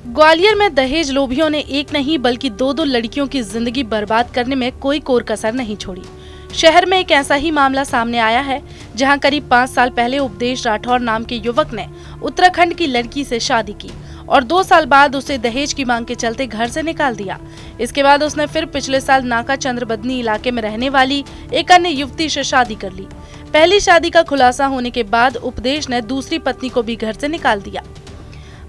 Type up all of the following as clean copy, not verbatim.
ग्वालियर में दहेज लोभियों ने एक नहीं बल्कि दो लड़कियों की जिंदगी बर्बाद करने में कोई कोर कसर नहीं छोड़ी। शहर में एक ऐसा ही मामला सामने आया है जहां करीब 5 साल पहले उपदेश राठौर नाम के युवक ने उत्तराखंड की लड़की से शादी की और 2 साल बाद उसे दहेज की मांग के चलते घर से निकाल दिया। इसके बाद उसने फिर पिछले साल नाका चंद्रबदनी इलाके में रहने वाली एक अन्य युवती से शादी कर ली। पहली शादी का खुलासा होने के बाद उपदेश ने दूसरी पत्नी को भी घर से निकाल दिया।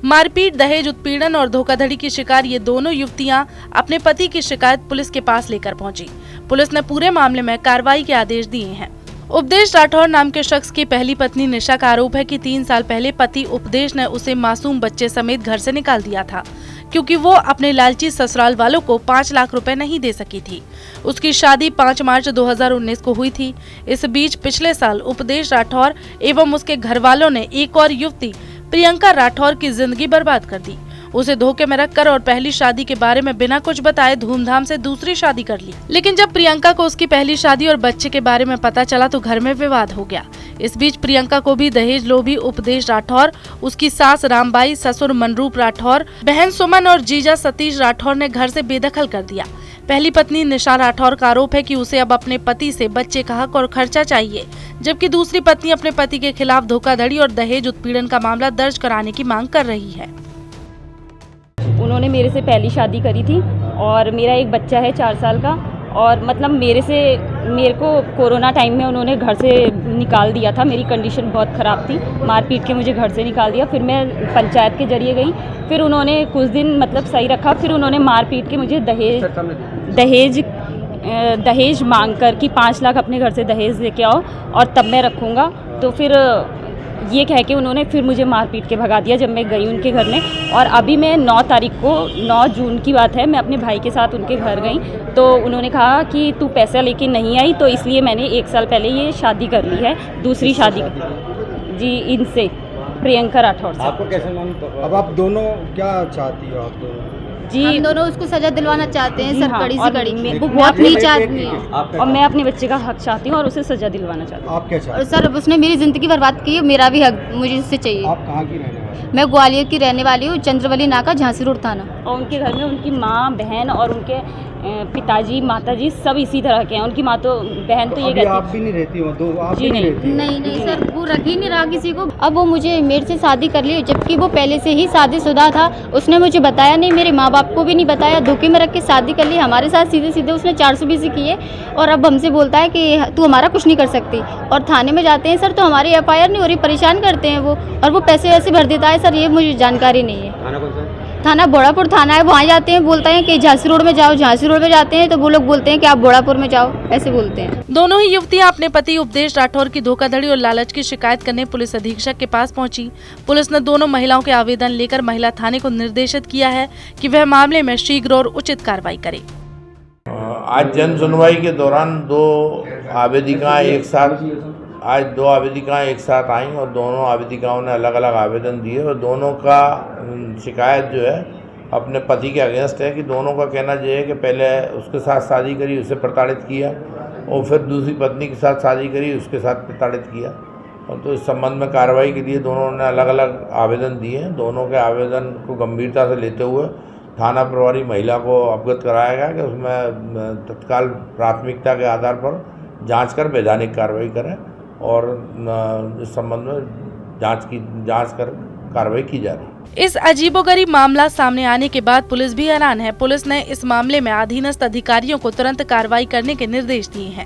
मारपीट, दहेज उत्पीड़न और धोखाधड़ी की शिकार ये दोनों युवतियां अपने पति की शिकायत पुलिस के पास लेकर पहुंची। पुलिस ने पूरे मामले में कार्रवाई के आदेश दिए हैं। उपदेश राठौर नाम के शख्स की पहली पत्नी निशा का आरोप है कि 3 साल पहले पति उपदेश ने उसे मासूम बच्चे समेत घर से निकाल दिया था, क्योंकि वो अपने लालची ससुराल वालों को 5 लाख रुपए नहीं दे सकी थी। उसकी शादी 5 मार्च 2019 को हुई थी। इस बीच पिछले साल उपदेश राठौर एवं उसके घर वालों ने एक और युवती प्रियंका राठौर की जिंदगी बर्बाद कर दी। उसे धोखे में रखकर और पहली शादी के बारे में बिना कुछ बताए धूमधाम से दूसरी शादी कर ली। लेकिन जब प्रियंका को उसकी पहली शादी और बच्चे के बारे में पता चला तो घर में विवाद हो गया। इस बीच प्रियंका को भी दहेज लोभी उपदेश राठौर, उसकी सास रामबाई, ससुर मनरूप राठौर, बहन सुमन और जीजा सतीश राठौर ने घर से बेदखल कर दिया। पहली पत्नी निशा राठौर का आरोप है कि उसे अब अपने पति से बच्चे का हक और खर्चा चाहिए, जबकि दूसरी पत्नी अपने पति के खिलाफ धोखाधड़ी और दहेज उत्पीड़न का मामला दर्ज कराने की मांग कर रही है। उन्होंने मेरे से पहली शादी करी थी और मेरा एक बच्चा है 4 साल का, और मतलब मेरे को कोरोना टाइम में उन्होंने घर से निकाल दिया था। मेरी कंडीशन बहुत ख़राब थी, मार पीट के मुझे घर से निकाल दिया। फिर मैं पंचायत के जरिए गई, फिर उन्होंने कुछ दिन मतलब सही रखा, फिर उन्होंने मार पीट के मुझे दहेज मांग कर कि 5 लाख अपने घर से दहेज लेके आओ और तब मैं रखूँगा। तो फिर ये कह के उन्होंने फिर मुझे मार पीट के भगा दिया जब मैं गई उनके घर में। और अभी मैं 9 जून की बात है, मैं अपने भाई के साथ उनके घर गई तो उन्होंने कहा कि तू पैसा लेके नहीं आई, तो इसलिए मैंने 1 साल पहले ये शादी कर ली है, दूसरी शादी जी इनसे, प्रियंका राठौर से। आपको कैसे मालूम? अब आप दोनों क्या चाहती हो? आप दोनों जी, हम दोनों उसको सजा दिलवाना चाहते हैं, सर, कड़ी से कड़ी। वो बहुत नीच आदमी है और मैं अपने बच्चे का हक चाहती हूँ और उसे सजा दिलवाना चाहती हूँ। आप क्या चाहते और सर उसने मेरी जिंदगी बर्बाद की है, मेरा भी हक मुझे इससे चाहिए। आप कहाँ की रहने वाली? मैं ग्वालियर की रहने वाली हूँ, चंद्रवली नाका, झांसी रोड थाना। और उनके घर में उनकी माँ, बहन और उनके पिताजी, माताजी सब इसी तरह के हैं। उनकी माँ तो बहन तो ये कहती आप भी नहीं रहती हो? दो आप जी भी नहीं रहती? नहीं सर, वो रख ही नहीं रहा किसी को। अब वो मुझे मेरे से शादी कर ली, जबकि वो पहले से ही शादीशुदा था। उसने मुझे बताया नहीं, मेरे माँ बाप को भी नहीं बताया, धोखे में रख के शादी कर ली हमारे साथ। सीधे सीधे उसने 420 किए और अब हमसे बोलता है कि तू हमारा कुछ नहीं कर सकती। और थाने में जाते हैं सर तो हमारी FIR नहीं हो रही, परेशान करते हैं वो, और वो पैसे वैसे भर देता है सर, ये मुझे जानकारी नहीं है। थाना बोड़ापुर थाना है, वहाँ जाते हैं, बोलते हैं कि झांसी रोड में जाओ। झांसी रोड में जाते हैं तो वो लोग बोलते हैं कि आप बोड़ापुर में जाओ, ऐसे बोलते हैं। दोनों ही युवतियां अपने पति उपदेश राठौर की धोखाधड़ी और लालच की शिकायत करने पुलिस अधीक्षक के पास पहुंची। पुलिस ने दोनों महिलाओं के आवेदन लेकर महिला थाने को निर्देशित किया है कि वह मामले में शीघ्र और उचित कार्रवाई करे। आज जन सुनवाई के दौरान दो आवेदिकाएं एक साथ आईं और दोनों आवेदिकाओं ने अलग अलग आवेदन दिए और दोनों का शिकायत जो है अपने पति के अगेंस्ट है कि दोनों का कहना यह है कि पहले उसके साथ शादी करी, उसे प्रताड़ित किया, और फिर दूसरी पत्नी के साथ शादी करी, उसके साथ प्रताड़ित किया। और तो इस संबंध में कार्रवाई के लिए दोनों ने अलग अलग आवेदन दिए हैं। दोनों के आवेदन को गंभीरता से लेते हुए थाना प्रभारी महिला को अवगत कराया गया कि उसमें तत्काल प्राथमिकता के आधार पर जांच कर वैधानिक कार्रवाई करें और इस संबंध में जांच कर कार्रवाई की जा रही है। इस अजीबोगरीब मामला सामने आने के बाद पुलिस भी हैरान है। पुलिस ने इस मामले में अधीनस्थ अधिकारियों को तुरंत कार्रवाई करने के निर्देश दिए हैं।